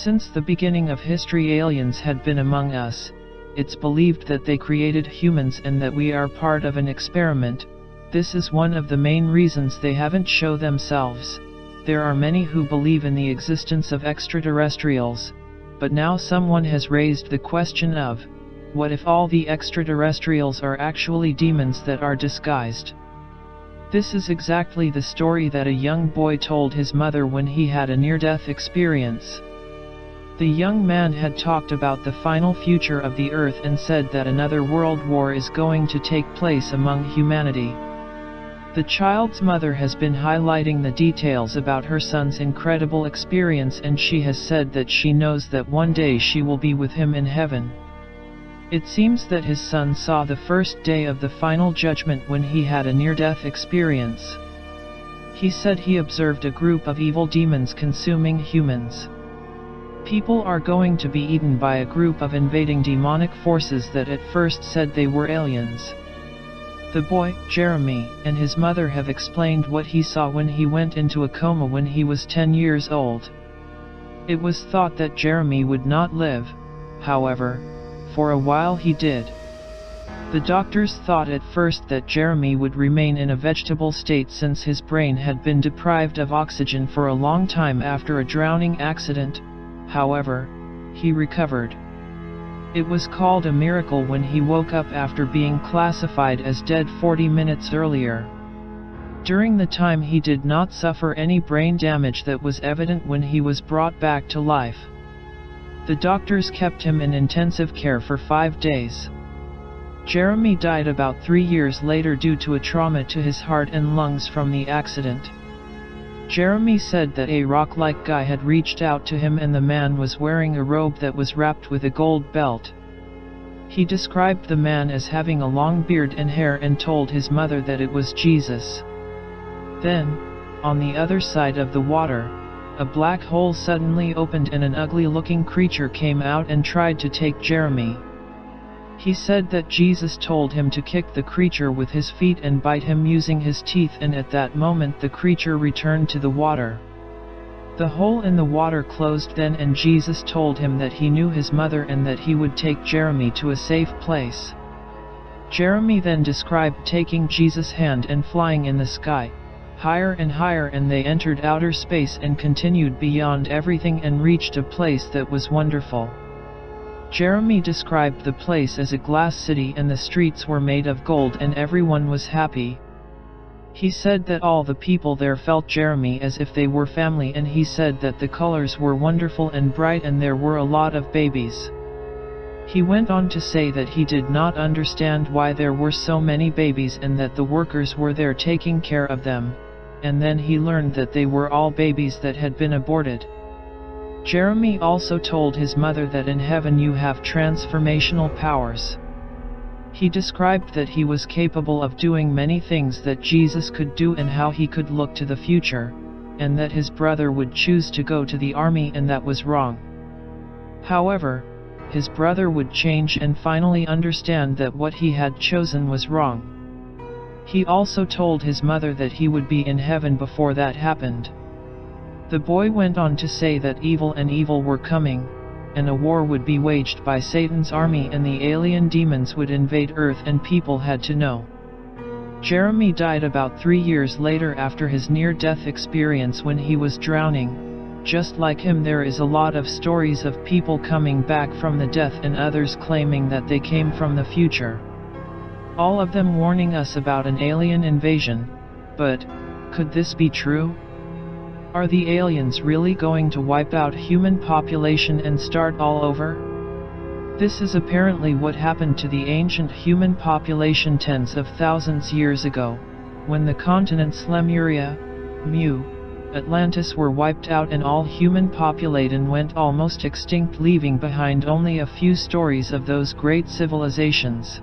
Since the beginning of history, aliens had been among us. It's believed that they created humans and that we are part of an experiment. This is one of the main reasons they haven't shown themselves. There are many who believe in the existence of extraterrestrials. But now someone has raised the question of, what if all the extraterrestrials are actually demons that are disguised? This is exactly the story that a young boy told his mother when he had a near-death experience. The young man had talked about the final future of the Earth and said that another world war is going to take place among humanity. The child's mother has been highlighting the details about her son's incredible experience, and she has said that she knows that one day she will be with him in heaven. It seems that his son saw the first day of the final judgment when he had a near-death experience. He said he observed a group of evil demons consuming humans. People are going to be eaten by a group of invading demonic forces that at first said they were aliens. The boy, Jeremy, and his mother have explained what he saw when he went into a coma when he was 10 years old. It was thought that Jeremy would not live. However, for a while he did. The doctors thought at first that Jeremy would remain in a vegetable state since his brain had been deprived of oxygen for a long time after a drowning accident. However, he recovered. It was called a miracle when he woke up after being classified as dead 40 minutes earlier. During the time he did not suffer any brain damage that was evident when he was brought back to life. The doctors kept him in intensive care for 5 days. Jeremy died about 3 years later due to a trauma to his heart and lungs from the accident. Jeremy said that a rock-like guy had reached out to him and the man was wearing a robe that was wrapped with a gold belt. He described the man as having a long beard and hair and told his mother that it was Jesus. Then, on the other side of the water, a black hole suddenly opened and an ugly-looking creature came out and tried to take Jeremy. He said that Jesus told him to kick the creature with his feet and bite him using his teeth, and at that moment the creature returned to the water. The hole in the water closed then, and Jesus told him that he knew his mother and that he would take Jeremy to a safe place. Jeremy then described taking Jesus' hand and flying in the sky, higher and higher, and they entered outer space and continued beyond everything and reached a place that was wonderful. Jeremy described the place as a glass city and the streets were made of gold and everyone was happy. He said that all the people there felt Jeremy as if they were family, and he said that the colors were wonderful and bright and there were a lot of babies. He went on to say that he did not understand why there were so many babies and that the workers were there taking care of them, and then he learned that they were all babies that had been aborted. Jeremy also told his mother that in heaven you have transformational powers. He described that he was capable of doing many things that Jesus could do and how he could look to the future, and that his brother would choose to go to the army and that was wrong. However, his brother would change and finally understand that what he had chosen was wrong. He also told his mother that he would be in heaven before that happened. The boy went on to say that evil were coming, and a war would be waged by Satan's army and the alien demons would invade Earth and people had to know. Jeremy died about 3 years later after his near-death experience when he was drowning. Just like him, there is a lot of stories of people coming back from the death and others claiming that they came from the future. All of them warning us about an alien invasion. But, could this be true? Are the aliens really going to wipe out human population and start all over? This is apparently what happened to the ancient human population tens of thousands years ago, when the continents Lemuria, Mu, Atlantis were wiped out and all human population went almost extinct, leaving behind only a few stories of those great civilizations.